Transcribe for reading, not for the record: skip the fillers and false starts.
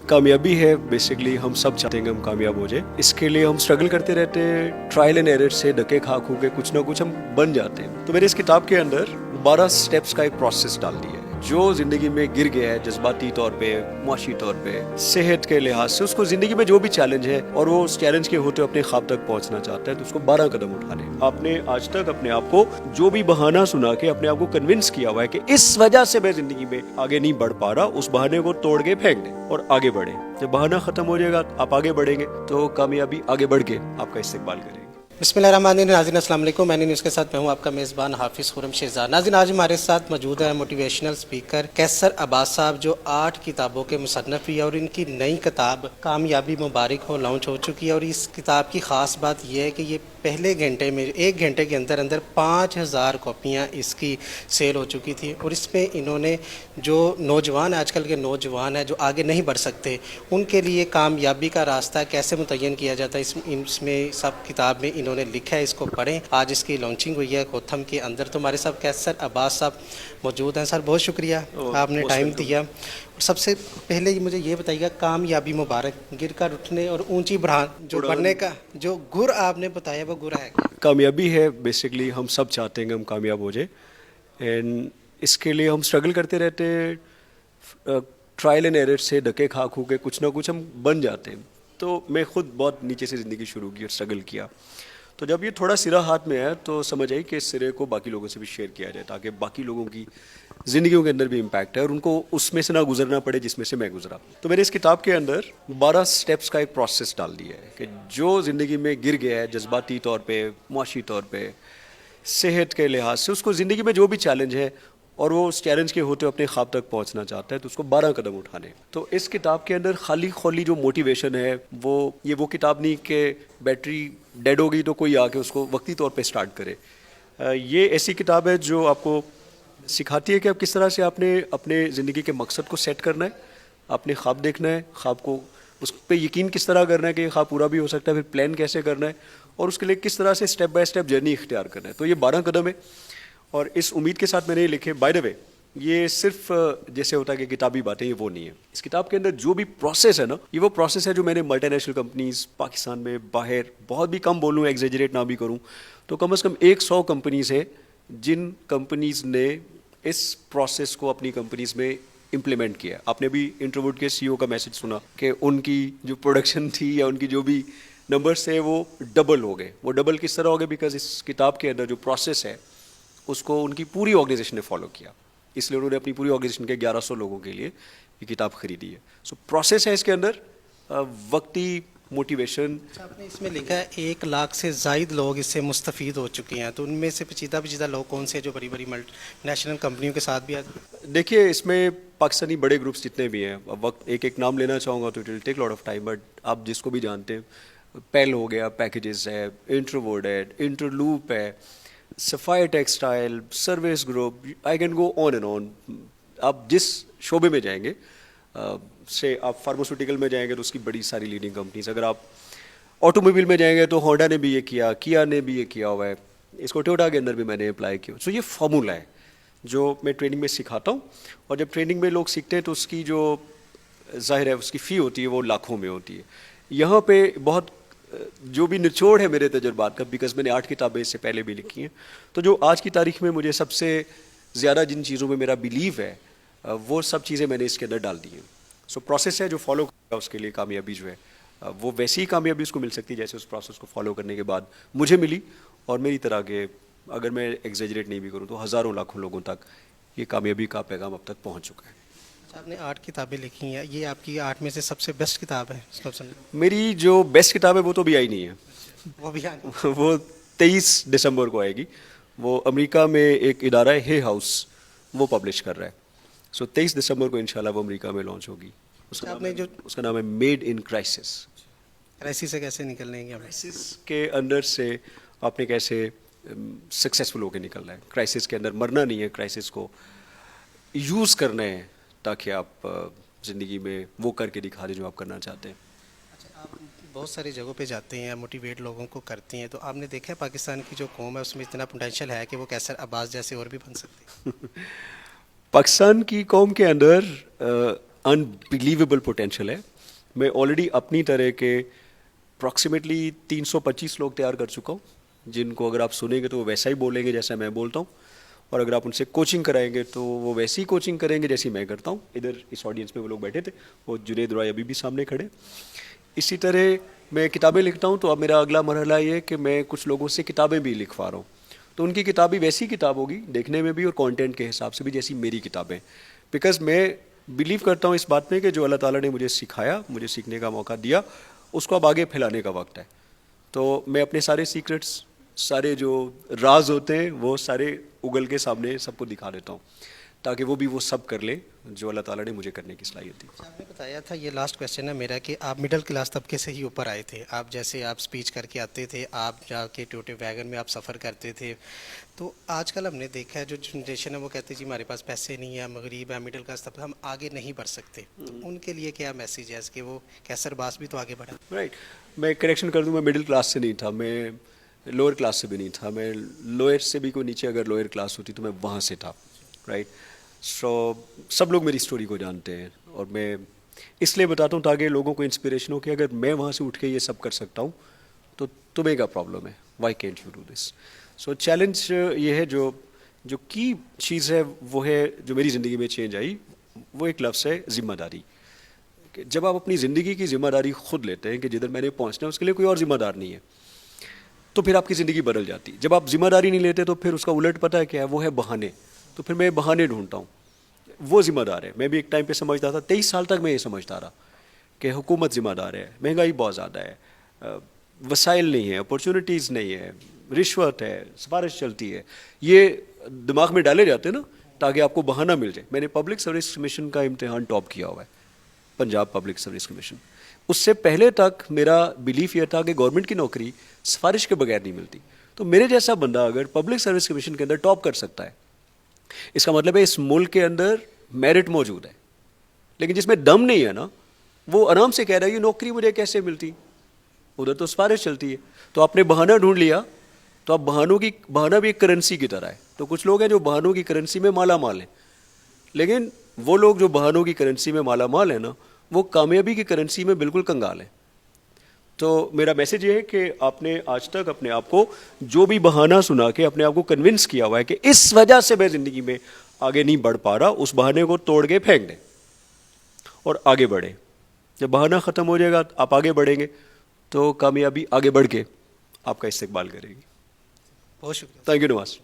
कामयाबी है बेसिकली हम सब चाहते हैं कि हम कामयाब हो जाए. इसके लिए हम स्ट्रगल करते रहते हैं, ट्रायल एंड एरर से धक्के खा खू के कुछ ना कुछ हम बन जाते हैं. तो मैंने इस किताब के अंदर 12 स्टेप्स का एक प्रोसेस डाल दिया है. जो जिंदगी में गिर गया है जज्बाती तौर पे, मुआशी तौर पे, सेहत के लिहाज से, उसको जिंदगी में जो भी चैलेंज है और वो उस चैलेंज के होते अपने ख्वाब तक पहुंचना चाहता है, तो उसको 12 कदम उठाने. आपने आज तक अपने आप को जो भी बहाना सुना के अपने आप को कन्विंस किया हुआ है कि इस वजह से मैं जिंदगी में आगे नहीं बढ़ पा रहा, उस बहाने को तोड़ के फेंक दें और आगे बढ़े. जब बहाना खत्म हो जाएगा आप आगे बढ़ेंगे तो कामयाबी आगे बढ़ के आपका इस्तकबाल करेगी. बिस्मिल्लाहिर्रहमानिर्रहीम. नाज़रीन अस्सलाम वालेकुम. मैंने न्यूज़ के साथ मैं हूँ आपका मेज़बान हाफिज़ खुरम शेहज़ाद. नाज़रीन आज हमारे साथ मौजूद है मोटिवेशनल स्पीकर कैसर अब्बास साहब, जो 8 किताबों के मुसन्नफ़ भी है और इनकी नई किताब कामयाबी मुबारक हो लॉन्च हो चुकी है. और इस किताब की ख़ास बात यह है कि ये पहले घंटे में 1 घंटे के अंदर अंदर 5000 कॉपियाँ इसकी सेल हो चुकी थी. और इसमें इन्होंने जो नौजवान आजकल के नौजवान हैं जो आगे नहीं बढ़ सकते, उनके लिए कामयाबी का रास्ता कैसे मुतय्यन किया जाता है इसमें सब किताब में इन्होंने लिखा है. इसको पढ़ें. आज इसकी लॉन्चिंग हुई है कोथम के अंदर. तो हमारे साथ कैसर अब्बास साहब मौजूद हैं. सर बहुत शुक्रिया आपने टाइम दिया. सबसे पहले मुझे ये बताइएगा, कामयाबी मुबारक, गिर कर उठने और ऊंची बढ़ान जो बढ़ने का जो गुर आपने बताया वो गुर है क्या? कामयाबी है बेसिकली हम सब चाहते हैं कि हम कामयाब हो जाए. एंड इसके लिए हम स्ट्रगल करते रहते हैं, ट्रायल एंड एरर से धक्के खा खू के कुछ ना कुछ हम बन जाते हैं. तो मैं खुद बहुत नीचे से ज़िंदगी शुरू की और स्ट्रगल किया. तो जब ये थोड़ा सिरा हाथ में आया तो समझ आई कि इस सिरे को बाकी लोगों से भी शेयर किया जाए ताकि बाकी लोगों की ज़िंदगियों के अंदर भी इम्पैक्ट है और उनको उसमें से ना गुजरना पड़े जिसमें से मैं गुजरा. तो मैंने इस किताब के अंदर 12 स्टेप्स का एक प्रोसेस डाल दिया है कि जो ज़िंदगी में गिर गया है जज्बाती तौर पे, मुआशी तौर पे, सेहत के लिहाज से, उसको ज़िंदगी में जो भी चैलेंज है और वो उस चैलेंज के होते अपने ख्वाब तक पहुंचना चाहता है, तो उसको 12 कदम उठाने. तो इस किताब के अंदर खाली खोली जो मोटिवेशन है वो किताब नहीं कि बैटरी डेड हो गई तो कोई आके उसको वक्ती तौर पे स्टार्ट करे. ये ऐसी किताब है जो आपको सिखाती है कि आप किस तरह से आपने अपने ज़िंदगी के मकसद को सेट करना है, आपने ख्वाब देखना है, ख्वाब को उस पर यकीन किस तरह करना है कि ख्वाब पूरा भी हो सकता है, फिर प्लान कैसे करना है और उसके लिए किस तरह से स्टेप बाय स्टेप जर्नी इख्तियार करना है. तो ये 12 कदम है और इस उम्मीद के साथ मैंने ये लिखे. बाय द वे ये सिर्फ जैसे होता है कि किताबी बातें, ये वो नहीं है. इस किताब के अंदर जो भी प्रोसेस है ना, ये वो प्रोसेस है जो मैंने मल्टीनेशनल कंपनीज पाकिस्तान में, बाहर, बहुत भी कम बोलूँ, एग्जेजरेट ना भी करूँ, तो कम से कम 100 कंपनीज है जिन कंपनीज ने इस प्रोसेस को अपनी कंपनीज में इम्प्लीमेंट किया. आपने भी इंट्रोवर्ट के सीईओ का मैसेज सुना कि उनकी जो प्रोडक्शन थी या उनकी जो भी नंबर्स थे वो डबल हो गए. वो डबल किस तरह हो गए? बिकॉज इस किताब के अंदर जो प्रोसेस है उसको उनकी पूरी ऑर्गेनाइजेशन ने फॉलो किया, इसलिए उन्होंने अपनी पूरी ऑर्गेनाइजेशन के 1100 लोगों के लिए ये किताब खरीदी है. सो प्रोसेस है इसके अंदर, वक्ती मोटिवेशन. आपने इसमें लिखा है 1 लाख से ज़ायद लोग इससे मुस्तफ़ीद हो चुके हैं. तो उनमें से पेचीदा लोग कौन से जो बड़ी बड़ी मल्टी नेशनल कंपनियों के साथ भी आते? देखिए इसमें पाकिस्तानी बड़े ग्रुप्स जितने भी हैं, अब वक्त एक एक नाम लेना चाहूँगा तो it will take lot of time, but आप जिसको भी जानते हैं, पेल हो गया, पैकेजेस है, इंट्रोवर्ड है, इंटरलूप है, sapphire textile, service group, I can go on and on. आप जिस शोबे में जाएंगे, से आप फार्मास्यूटिकल में जाएंगे तो उसकी बड़ी सारी लीडिंग कंपनीज, अगर आप ऑटोमोबाइल में जाएंगे तो होंडा ने भी ये किया, किया ने भी ये किया हुआ है, इसको टोयोटा के अंदर भी मैंने अप्लाई किया. सो ये फॉर्मूला है जो मैं ट्रेनिंग में सिखाता हूँ. और जब ट्रेनिंग में लोग सीखते हैं तो उसकी जो ज़ाहिर है उसकी फ़ी होती है वो लाखों में होती है. यहाँ पे बहुत जो भी निचोड़ है मेरे तजुर्बात का, बिकॉज मैंने 8 किताबें इससे पहले भी लिखी हैं, तो जो आज की तारीख में मुझे सबसे ज़्यादा जिन चीज़ों में मेरा बिलीव है वो सब चीज़ें मैंने इसके अंदर डाल दी हैं. सो प्रोसेस है जो फॉलो करेगा उसके लिए कामयाबी जो है वो वैसी ही कामयाबी उसको मिल सकती है जैसे उस प्रोसेस को फॉलो करने के बाद मुझे मिली. और मेरी तरह के, अगर मैं एग्जेजरेट नहीं भी करूँ तो हज़ारों लाखों लोगों तक ये कामयाबी का पैगाम अब तक पहुँच चुका है. आपने 8 किताबें लिखी हैं, ये आपकी 8 में से सबसे बेस्ट किताब है? मेरी जो बेस्ट किताब है वो तो अभी आई नहीं है, वो भी वो 23 दिसंबर को आएगी. वो अमेरिका में एक इदारा है, हे हाउस, वो पब्लिश कर रहा है. सो 23 दिसंबर को इंशाल्लाह वो अमेरिका में लॉन्च होगी. उसका नाम है मेड इन क्राइसिस. क्राइसिस से कैसे निकलने की? क्राइसिस के अंदर से आपने कैसे सक्सेसफुल होकर निकलना है. क्राइसिस के अंदर मरना नहीं है, क्राइसिस को यूज़ करना है ताकि आप ज़िंदगी में वो करके दिखा दें जो आप करना चाहते हैं. अच्छा, आप बहुत सारी जगहों पे जाते हैं, मोटिवेट लोगों को करती हैं, तो आपने देखा है पाकिस्तान की जो कौम है उसमें इतना पोटेंशियल है कि वो कैसर अब्बास जैसे और भी बन सकती है? पाकिस्तान की कौम के अंदर अनबिलीवेबल पोटेंशियल है. मैं ऑलरेडी अपनी तरह के अप्रॉक्सीमेटली 325 लोग तैयार कर चुका हूँ, जिनको अगर आप सुनेंगे तो वो वैसा ही बोलेंगे जैसा मैं बोलता हूँ, और अगर आप उनसे कोचिंग कराएंगे तो वो वैसी ही कोचिंग करेंगे जैसी मैं करता हूँ. इधर इस ऑडियंस में वो लोग बैठे थे, वो जुनेद रॉय अभी भी सामने खड़े. इसी तरह मैं किताबें लिखता हूँ, तो अब मेरा अगला मरहला ये है कि मैं कुछ लोगों से किताबें भी लिखवा रहा हूँ. तो उनकी किताब भी वैसी किताब होगी देखने में भी और कंटेंट के हिसाब से भी जैसी मेरी किताबें. बिकॉज मैं बिलीव करता हूँ इस बात में कि जो अल्लाह ताला ने मुझे सिखाया, मुझे सीखने का मौका दिया, उसको अब आगे फैलाने का वक्त है. तो मैं अपने सारे सीक्रेट्स, सारे जो राज होते हैं वो सारे उगल के सामने सबको दिखा देता हूँ, ताकि वो भी वो सब कर ले जो अल्लाह ताला ने मुझे करने की सलाहियत दी. आपने बताया था, ये लास्ट क्वेश्चन है मेरा, कि आप मिडिल क्लास तबके से ही ऊपर आए थे. आप जैसे आप स्पीच करके आते थे, आप जाके टोटे वैगन में आप सफ़र करते थे. तो आजकल हमने देखा है जो जनरेशन है वो कहते हैं जी हमारे पास पैसे नहीं है, हम गरीब है, मिडिल क्लास तबका, हम आगे नहीं बढ़ सकते. तो उनके लिए क्या मैसेज है कि वो कैसर अब्बास भी तो आगे बढ़ा? राइट. मैं करेक्शन कर दूँ, मैं मिडिल क्लास से नहीं था, मैं लोअर क्लास से भी नहीं था. मैं लोअर से भी कोई नीचे अगर लोअर क्लास होती तो मैं वहाँ से था. राइट. सो सब लोग मेरी स्टोरी को जानते हैं, और मैं इसलिए बताता हूँ ताकि लोगों को इंस्पिरेशन हो कि अगर मैं वहाँ से उठ के ये सब कर सकता हूँ तो तुम्हें क्या प्रॉब्लम है, why can't you do this. So challenge ये है, जो की चीज़ है वो है जो मेरी ज़िंदगी में चेंज आई, वो एक लफ्ज़ है ज़िम्मेदारी. कि जब आप अपनी ज़िंदगी की ज़िम्मेदारी खुद लेते हैं कि जिधर मैंने पहुँचना है उसके लिए कोई और ज़िम्मेदार नहीं है, तो फिर आपकी ज़िंदगी बदल जाती है. जब आप ज़िम्मेदारी नहीं लेते तो फिर उसका उलट पता है क्या है, वो है बहाने. तो फिर मैं बहाने ढूंढता हूँ. वो ज़िम्मेदार है. मैं भी एक टाइम पे समझता था, 23 साल तक मैं ये समझता रहा कि हुकूमत ज़िम्मेदार है, महंगाई बहुत ज़्यादा है, वसाइल नहीं है, अपॉर्चुनिटीज़ नहीं है, रिश्वत है, सिफारिश चलती है. ये दिमाग में डाले जाते हैं ना ताकि आपको बहाना मिल जाए. मैंने पब्लिक सर्विस कमीशन का इम्तिहान टॉप किया हुआ है, पंजाब पब्लिक सर्विस कमीशन. उससे पहले तक मेरा बिलीफ ये था कि गवर्नमेंट की नौकरी सिफारिश के बगैर नहीं मिलती. तो मेरे जैसा बंदा अगर पब्लिक सर्विस कमीशन के अंदर टॉप कर सकता है, इसका मतलब है इस मुल्क के अंदर मेरिट मौजूद है. लेकिन जिसमें दम नहीं है ना, वो आराम से कह रहा है ये नौकरी मुझे कैसे मिलती, उधर तो सिफारिश चलती है. तो आपने बहाना ढूंढ लिया, तो अब बहाना भी एक करेंसी की तरह है. तो कुछ लोग हैं जो बहानों की करेंसी में माला माल हैं, लेकिन वो लोग जो बहानों की करेंसी में माला माल है ना, वो कामयाबी की करेंसी में बिल्कुल कंगाल है. तो मेरा मैसेज ये है कि आपने आज तक अपने आप को जो भी बहाना सुना के अपने आप को कन्विंस किया हुआ है कि इस वजह से मैं ज़िंदगी में आगे नहीं बढ़ पा रहा, उस बहाने को तोड़ के फेंक दें और आगे बढ़े. जब बहाना ख़त्म हो जाएगा, आप आगे बढ़ेंगे, तो कामयाबी आगे बढ़ के आपका इस्तेकबाल करेगी. बहुत शुक्रिया. Thank you Nawaz.